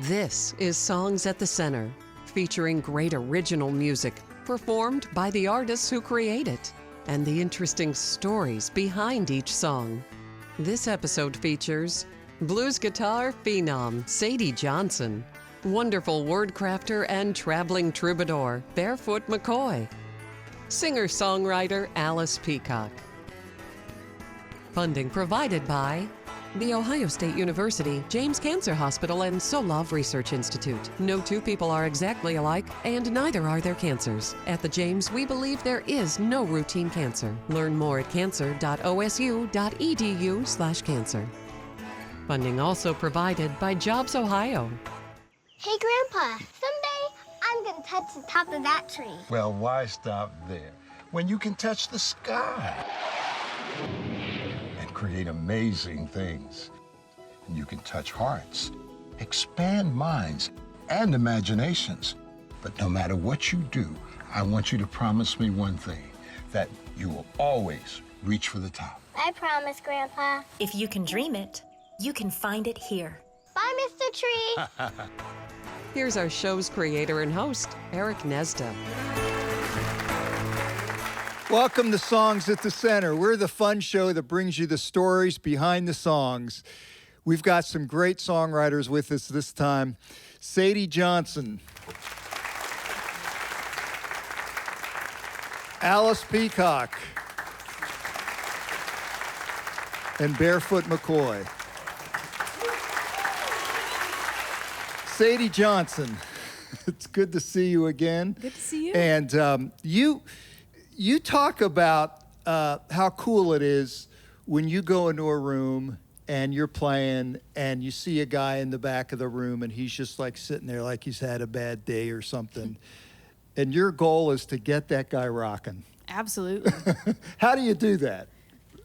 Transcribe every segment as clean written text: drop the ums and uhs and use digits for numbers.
This is Songs at the Center, featuring great original music performed by the artists who create it and the interesting stories behind each song. This episode features blues guitar phenom Sadie Johnson, wonderful word crafter and traveling troubadour Barefoot McCoy, singer-songwriter Alice Peacock. Funding provided by The Ohio State University, James Cancer Hospital, and Solove Research Institute. No two people are exactly alike, and neither are their cancers. At the James, we believe there is no routine cancer. Learn more at cancer.osu.edu/cancer. Funding also provided by Jobs Ohio. Hey, Grandpa, someday I'm gonna touch the top of that tree. Well, why stop there when you can touch the sky and create amazing things? And you can touch hearts, expand minds and imaginations. But no matter what you do, I want you to promise me one thing, that you will always reach for the top. I promise, Grandpa. If you can dream it, you can find it here. Bye, Mr. Tree. Here's our show's creator and host, Eric Gnezda. Welcome to Songs at the Center. We're the fun show that brings you the stories behind the songs. We've got some great songwriters with us this time. Sadie Johnson, Alice Peacock, and Barefoot McCoy. Sadie Johnson, it's good to see you again. Good to see you. And you talk about how cool it is when you go into a room and you're playing and you see a guy in the back of the room and he's just like sitting there like he's had a bad day or something. And your goal is to get that guy rocking. Absolutely. How do you do that?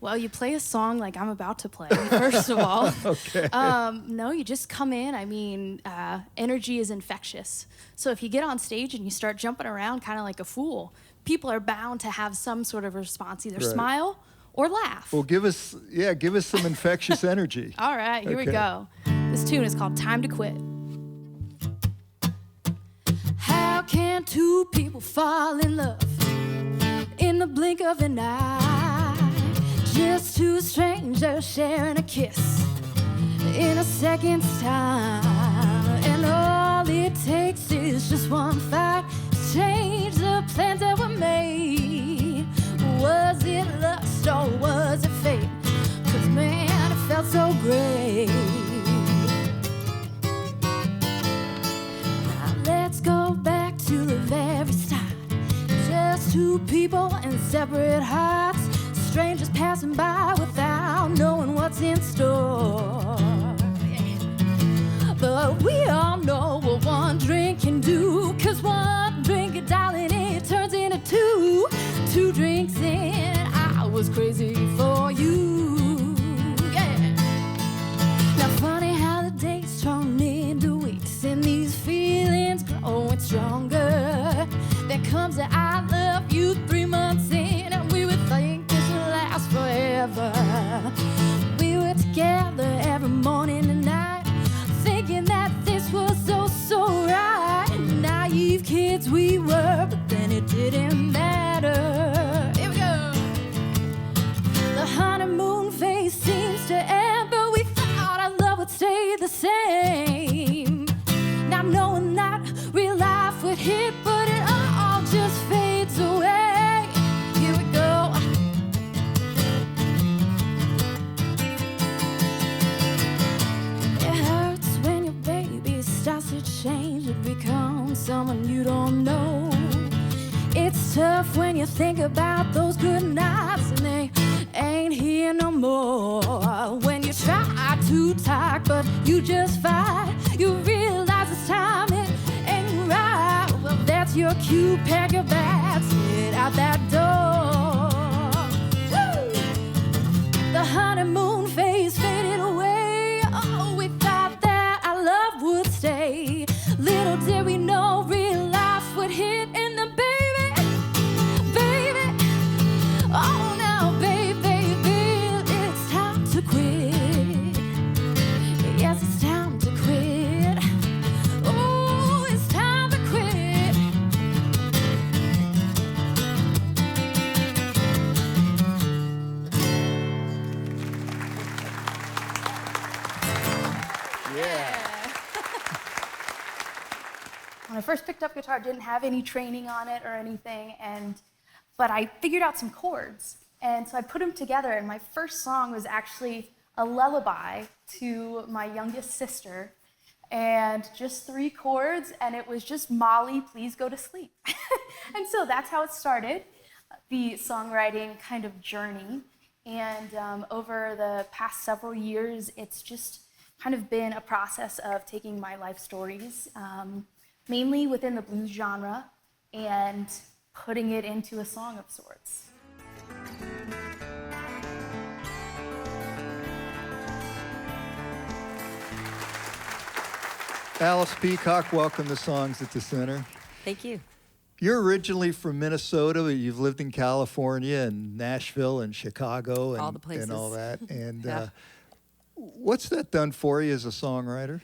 Well, you play a song like I'm about to play, first of all. Okay. No, you just come in. I mean, energy is infectious. So if you get on stage and you start jumping around kind of like a fool, people are bound to have some sort of response, either smile or laugh. Well, give us some infectious energy. All right, here we go. This tune is called Time to Quit. How can two people fall in love in the blink of an eye? Just two strangers sharing a kiss in a second's time. And all it takes is just one fight to change the plans that were made. Was it lust or was it fate? 'Cause man, it felt so great. Now let's go back to the very start. Just two people and separate hearts, strangers passing by without knowing what's in store. But we all know what one drink can do, 'cause one drink, darling, it turns into two. Two drinks in, I was crazy for you. Yeah. Now funny how the days turn into weeks and these feelings growing stronger. There comes a I love you 3 months in and we would think this would last forever. We were together every morning and night, thinking that this was so right. Naive kids we were, but then it didn't matter. Here we go. The honeymoon phase seems to end, but we thought our love would stay the same. Not knowing that real life would hit, but it all just fades away. Here we go. It hurts when your baby starts to change and become someone you don't know. It's tough when you think about those good nights and they ain't here no more. When you try to talk but you just fight, you realize it's time it ain't right. Well, that's your cue, pack your bags, get out that door. Woo! The honeymoon phase faded away. Oh, we thought that our love would stay. Little did we know real life would hit and the baby, oh now baby, it's time to quit. Yes, it's time to quit. When I first picked up guitar, I didn't have any training on it or anything, but I figured out some chords. And so I put them together, and my first song was actually a lullaby to my youngest sister, and just 3 chords, and it was just, Molly, please go to sleep. And so that's how it started, the songwriting kind of journey. And over the past several years, it's just kind of been a process of taking my life stories, mainly within the blues genre, and putting it into a song of sorts. Alice Peacock, welcome to Songs at the Center. Thank you. You're originally from Minnesota, but you've lived in California and Nashville and Chicago and All the places. and all that. And Yeah. What's that done for you as a songwriter?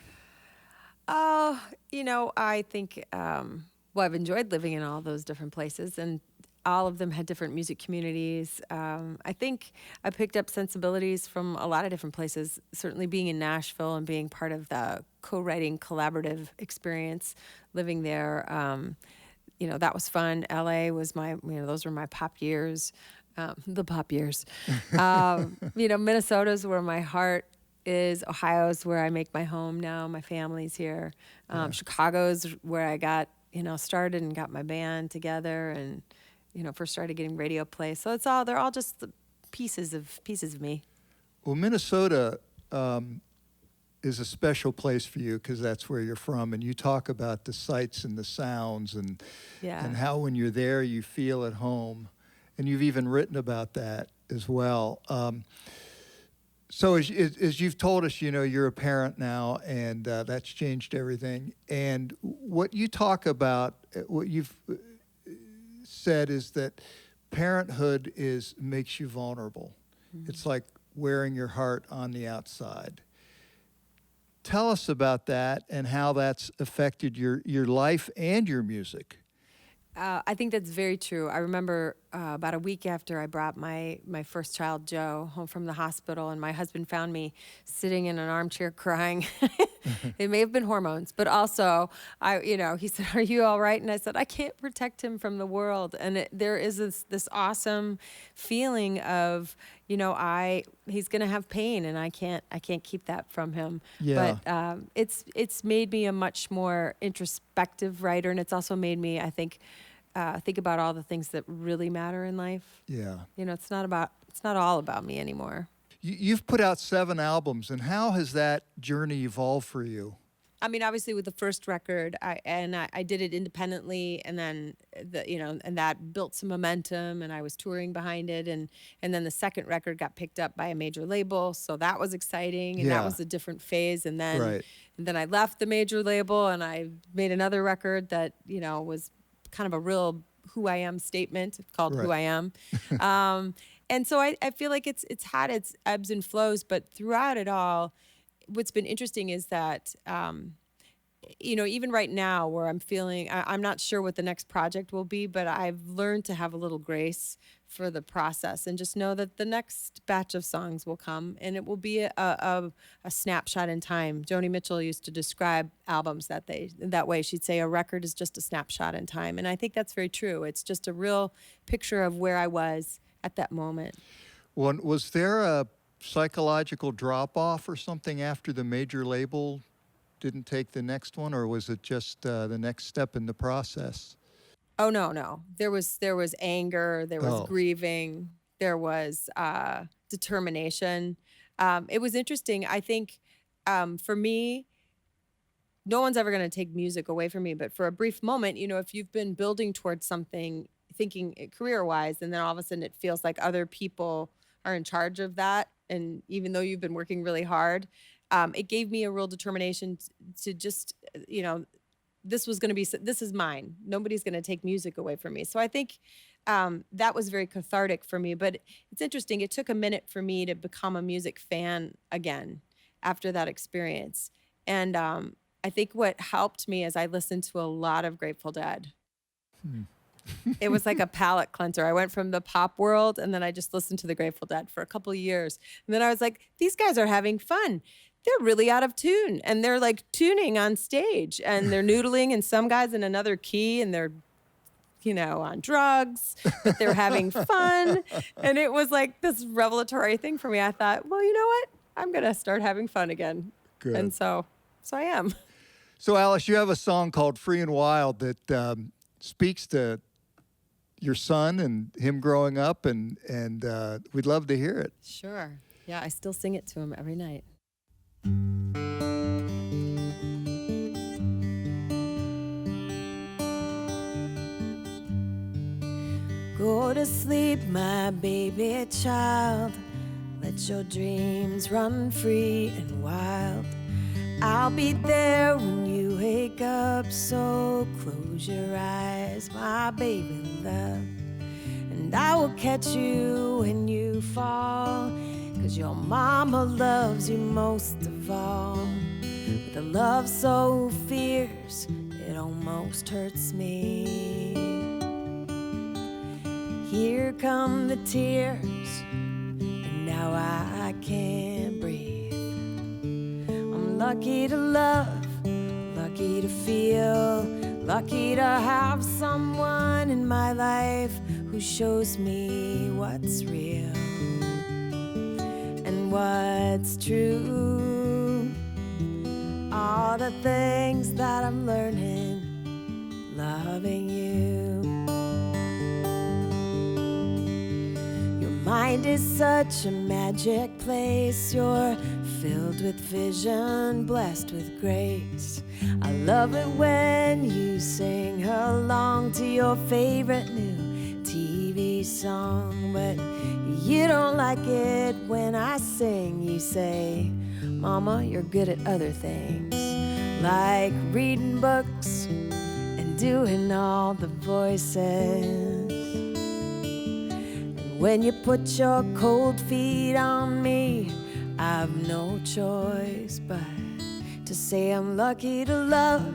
I think, I've enjoyed living in all those different places, and all of them had different music communities. I think I picked up sensibilities from a lot of different places, certainly being in Nashville and being part of the co-writing collaborative experience, living there. That was fun. LA was those were my pop years, the pop years. Minnesota's where my heart is. Ohio's where I make my home now. My family's here. Chicago's where I got, started and got my band together and, first started getting radio play. So they're all just the pieces of me. Well, Minnesota is a special place for you because that's where you're from, and you talk about the sights and the sounds and how when you're there you feel at home, and you've even written about that as well. So as you've told us, you're a parent now, and that's changed everything. And what you talk about, what you've said is that parenthood makes you vulnerable. Mm-hmm. It's like wearing your heart on the outside. Tell us about that and how that's affected your life and your music. I think that's very true. I remember about a week after I brought my first child, Joe, home from the hospital, and my husband found me sitting in an armchair crying. It may have been hormones, but also, he said, "Are you all right?" And I said, "I can't protect him from the world." And there is this awesome feeling of, he's going to have pain, and I can't keep that from him. Yeah. But it's made me a much more introspective writer, and it's also made me, I think about all the things that really matter in life. Yeah. It's not all about me anymore. You've put out 7 albums, and how has that journey evolved for you? I mean, obviously with the first record, I did it independently, and then and that built some momentum, and I was touring behind it, and then the second record got picked up by a major label, so that was exciting, and that was a different phase, and then I left the major label, and I made another record that was kind of a real who I am statement called Who I Am. And so I feel like it's had its ebbs and flows, but throughout it all, what's been interesting is that, even right now where I'm feeling, I'm not sure what the next project will be, but I've learned to have a little grace for the process and just know that the next batch of songs will come, and it will be a snapshot in time. Joni Mitchell used to describe albums that way. She'd say a record is just a snapshot in time. And I think that's very true. It's just a real picture of where I was at that moment. Well, was there a psychological drop-off or something after the major label didn't take the next one, or was it just the next step in the process? Oh, no. There was anger, there was grieving, there was determination. It was interesting. I think for me, no one's ever going to take music away from me, but for a brief moment, if you've been building towards something, thinking career-wise, and then all of a sudden it feels like other people are in charge of that, and even though you've been working really hard, it gave me a real determination to just, this is mine. Nobody's going to take music away from me. So I think that was very cathartic for me. But it's interesting. It took a minute for me to become a music fan again after that experience. And I think what helped me is I listened to a lot of Grateful Dead. It was like a palate cleanser. I went from the pop world, and then I just listened to the Grateful Dead for a couple of years. And then I was like, these guys are having fun. they're really out of tune, and they're like tuning on stage, and they're noodling, and some guys in another key, and they're, on drugs, but they're having fun. And it was like this revelatory thing for me. I thought, well, you know what? I'm going to start having fun again. Good. And so I am. So, Alice, you have a song called Free and Wild that speaks to your son and him growing up, and we'd love to hear it. Sure. Yeah, I still sing it to him every night. Go to sleep, my baby child. Let your dreams run free and wild. I'll be there when you wake up, so close your eyes, my baby love. And I will catch you when you fall, 'cause your mama loves you most of all. With a love so fierce, it almost hurts me. Here come the tears, and now I can't breathe. I'm lucky to love, lucky to feel, lucky to have someone in my life who shows me what's real and what's true. All the things that I'm learning, loving you. Mind is such a magic place. You're filled with vision, blessed with grace. I love it when you sing along to your favorite new TV song, but you don't like it when I sing. You say, Mama, you're good at other things, like reading books and doing all the voices. When you put your cold feet on me, I've no choice but to say I'm lucky to love,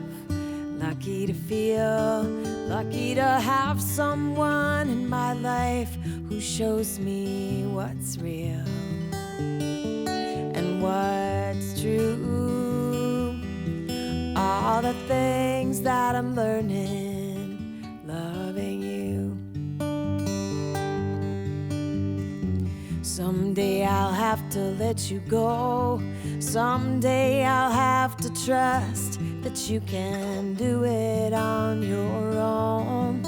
lucky to feel, lucky to have someone in my life who shows me what's real and what's true. All the things that I'm learning, loving you. Someday I'll have to let you go. Someday I'll have to trust that you can do it on your own.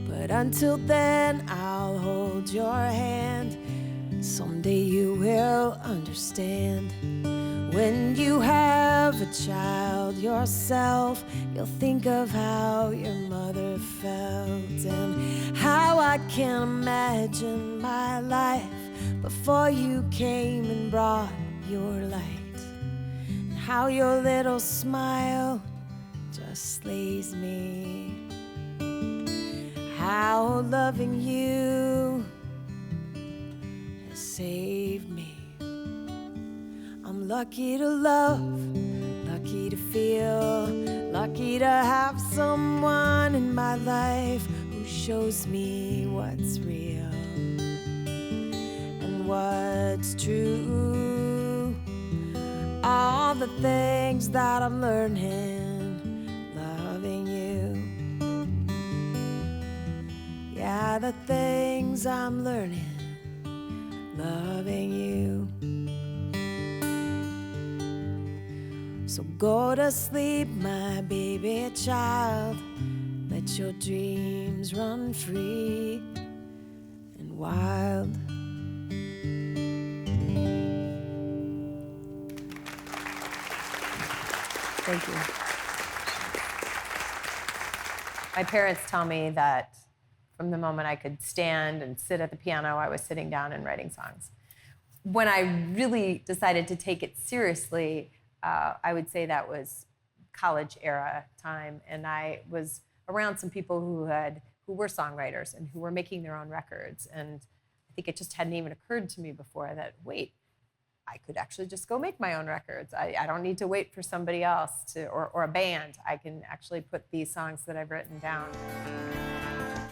But until then, I'll hold your hand. Someday you will understand. When you have a child yourself, you'll think of how your mother felt and how I can't imagine my life before you came and brought your light, and how your little smile just slays me, how loving you has saved me. I'm lucky to love, lucky to feel, lucky to have someone in my life who shows me what's real and what's true. All the things that I'm learning, loving you. Yeah, the things I'm learning, loving you. So go to sleep, my baby child. Let your dreams run free and wild. Thank you. My parents tell me that from the moment I could stand and sit at the piano, I was sitting down and writing songs. When I really decided to take it seriously, I would say that was college era time, and I was around some people who were songwriters and who were making their own records, and I think it just hadn't even occurred to me before that, wait, I could actually just go make my own records. I don't need to wait for somebody else or a band. I can actually put these songs that I've written down.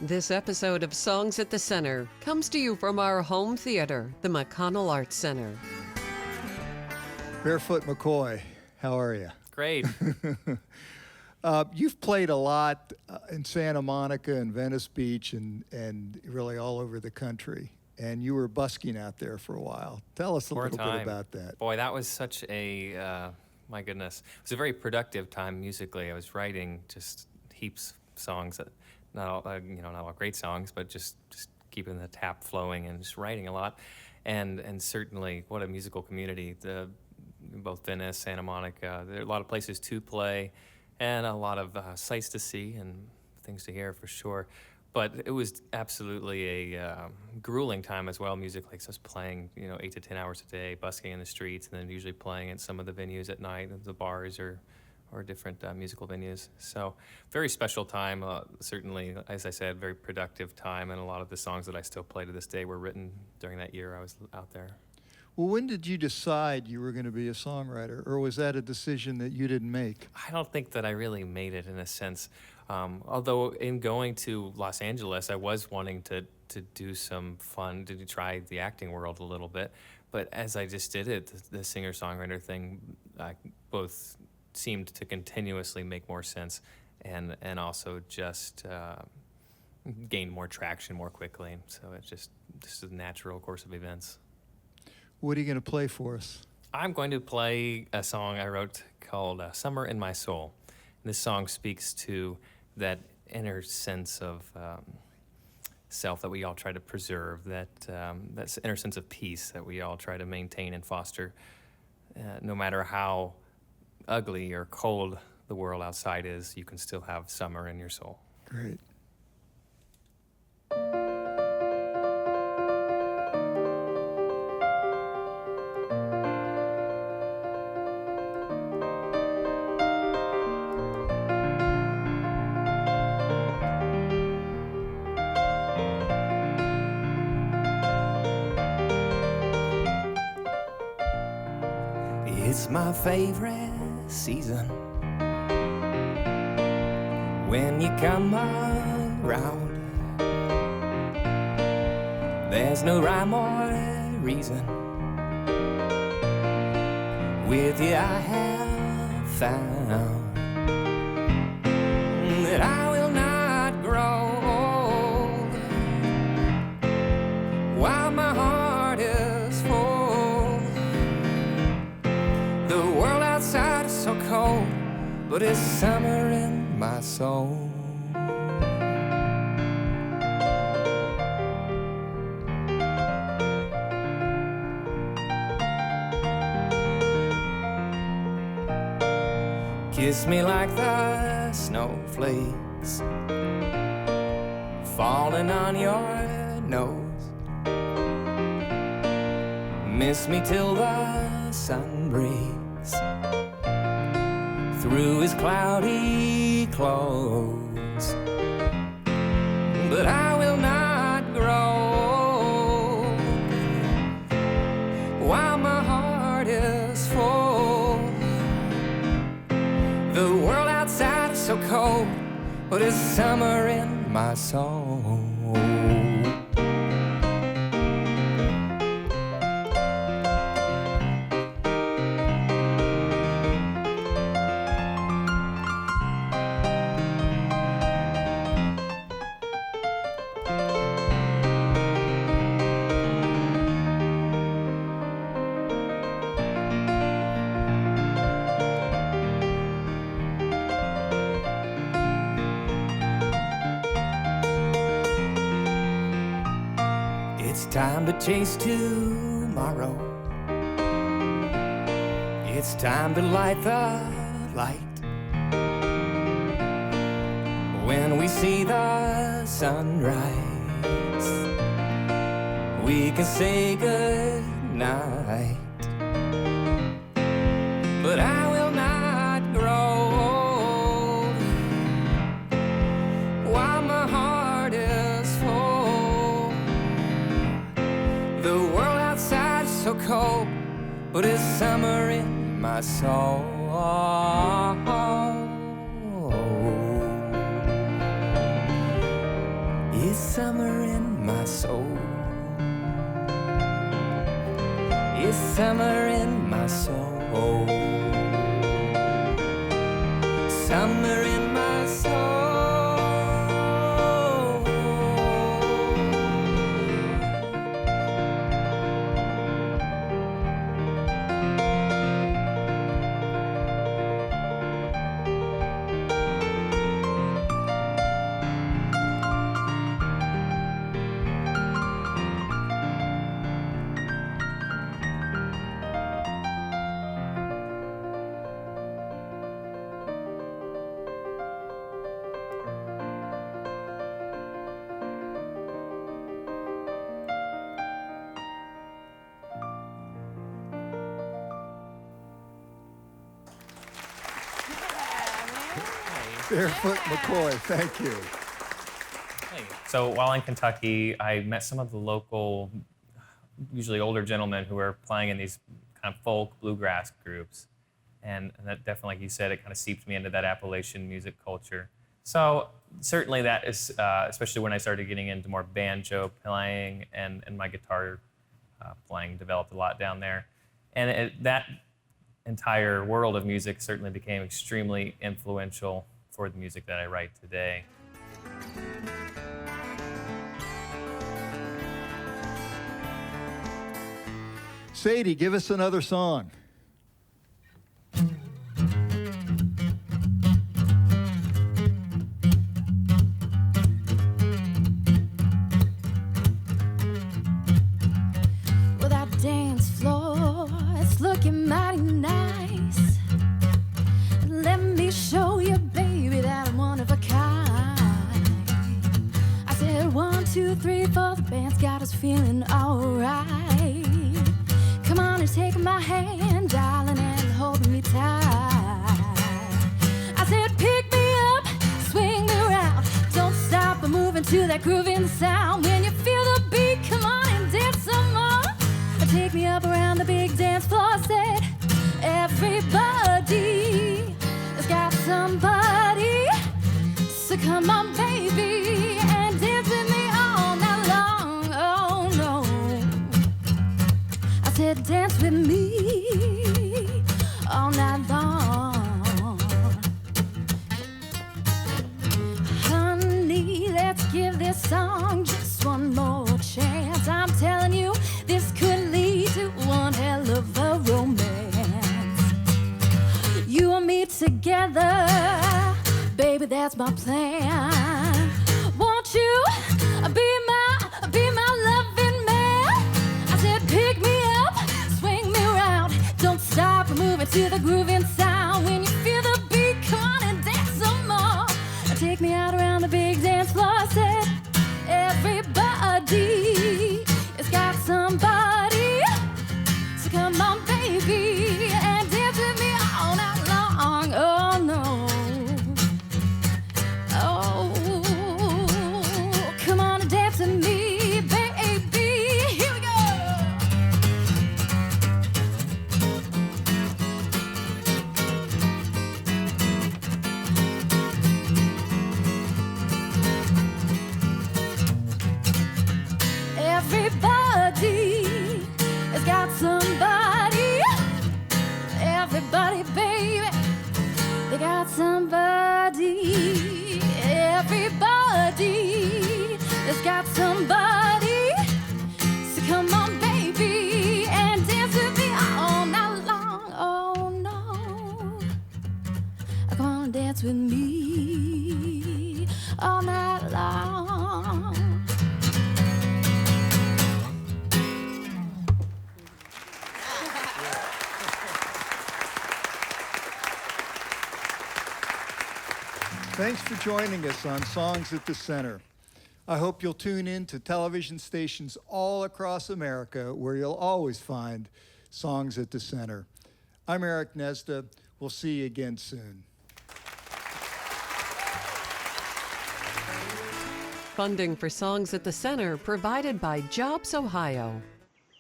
This episode of Songs at the Center comes to you from our home theater, the McConnell Arts Center. Barefoot McCoy, how are you? Great. You've played a lot in Santa Monica and Venice Beach and really all over the country. And you were busking out there for a while. Tell us a little bit about that. Boy, that was such a, my goodness. It was a very productive time musically. I was writing just heaps of songs, that, not all great songs, but just keeping the tap flowing and just writing a lot. And certainly, what a musical community. Both Venice, Santa Monica, there are a lot of places to play and a lot of sights to see and things to hear for sure. But it was absolutely a grueling time as well musically. So I was playing, 8 to 10 hours a day, busking in the streets, and then usually playing at some of the venues at night, the bars or different musical venues. So very special time, certainly, as I said, very productive time, and a lot of the songs that I still play to this day were written during that year I was out there. Well, when did you decide you were going to be a songwriter, or was that a decision that you didn't make? I don't think that I really made it in a sense. Although in going to Los Angeles, I was wanting to do some fun, to try the acting world a little bit. But as I just did it, the singer-songwriter thing both seemed to continuously make more sense and also just gained more traction more quickly. So it's just a natural course of events. What are you going to play for us? I'm going to play a song I wrote called Summer in My Soul. And this song speaks to that inner sense of self that we all try to preserve, that inner sense of peace that we all try to maintain and foster, no matter how ugly or cold the world outside is, you can still have summer in your soul. Great. It's my favorite season when you come around. There's no rhyme or reason. With you I have found that I will not grow old while my heart is full. The world outside is so cold, but it's summer in my soul. Kiss me like the snowflakes falling on your nose. Miss me till the sun breaks through his cloudy clothes. But I will not grow while my heart is full. The world outside is so cold, but it's summer in my soul. It's time to chase tomorrow. It's time to light the light. When we see the sunrise, we can say good night. But I will not grow old while my heart is full. The world outside is so cold, but it's summer in my soul. soul. It's summer in my soul. Summer in my soul. Barefoot McCoy, thank you. So while in Kentucky, I met some of the local, usually older gentlemen who were playing in these kind of folk bluegrass groups. And that definitely, like you said, it kind of seeped me into that Appalachian music culture. So certainly that is, especially when I started getting into more banjo playing and my guitar playing developed a lot down there. And that entire world of music certainly became extremely influential for the music that I write today. Sadie, give us another song. Well, that dance floor, it's looking mighty nice. Let me show you, baby, that I'm one of a kind. I said 1, 2, 3, 4, the band's got us feeling alright. Come on and take my hand, darling, and hold me tight. I said pick me up, swing me around. Don't stop moving to that grooving sound. When you feel the beat, come on and dance some more. Take me up around the big dance floor. I said everybody has got somebody, so come on, baby, and dance with me all night long. Oh no, I said dance with me all night long. Honey, let's give this song just one more chance. I'm telling you, this could lead to one hell of a romance. You and me together, baby, that's my plan. Won't you be my loving man? I said pick me up, swing me around. Don't stop moving to the grooving sound. When you feel the beat, come on and dance some more. Take me out around the big dance floor. I said everybody has got somebody, so come on, baby, and dance with me all night long. Oh no, oh, come on and dance with me, baby. Here we go. Everybody has got somebody. Everybody, baby, they got somebody. Everybody has got somebody. So come on, baby, and dance with me all night long. Oh no, come on and dance with me all night long. Thanks for joining us on Songs at the Center. I hope you'll tune in to television stations all across America where you'll always find Songs at the Center. I'm Eric Gnezda. We'll see you again soon. Funding for Songs at the Center provided by Jobs Ohio.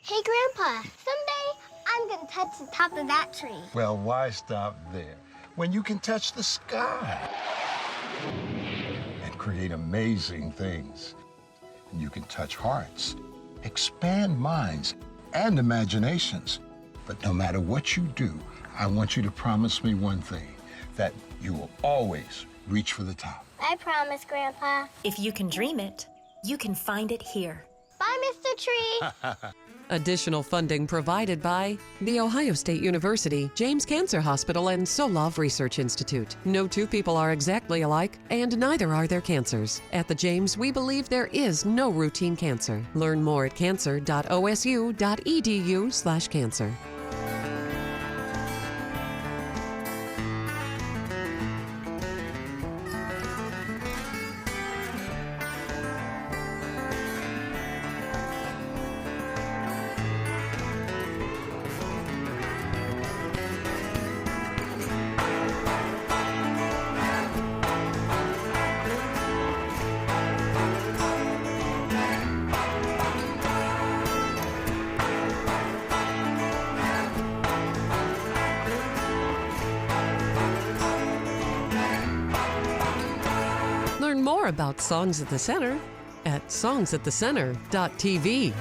Hey, Grandpa, someday I'm gonna touch the top of that tree. Well, why stop there when you can touch the sky and create amazing things? and you can touch hearts, expand minds and imaginations. But no matter what you do, I want you to promise me one thing, that you will always reach for the top. I promise, Grandpa. If you can dream it, you can find it here. Bye, Mr. Tree. Additional funding provided by The Ohio State University, James Cancer Hospital, and Solov Research Institute. No two people are exactly alike, and neither are their cancers. At the James, we believe there is no routine cancer. Learn more at cancer.osu.edu/cancer. Learn more about Songs at the Center at songsatthecenter.tv.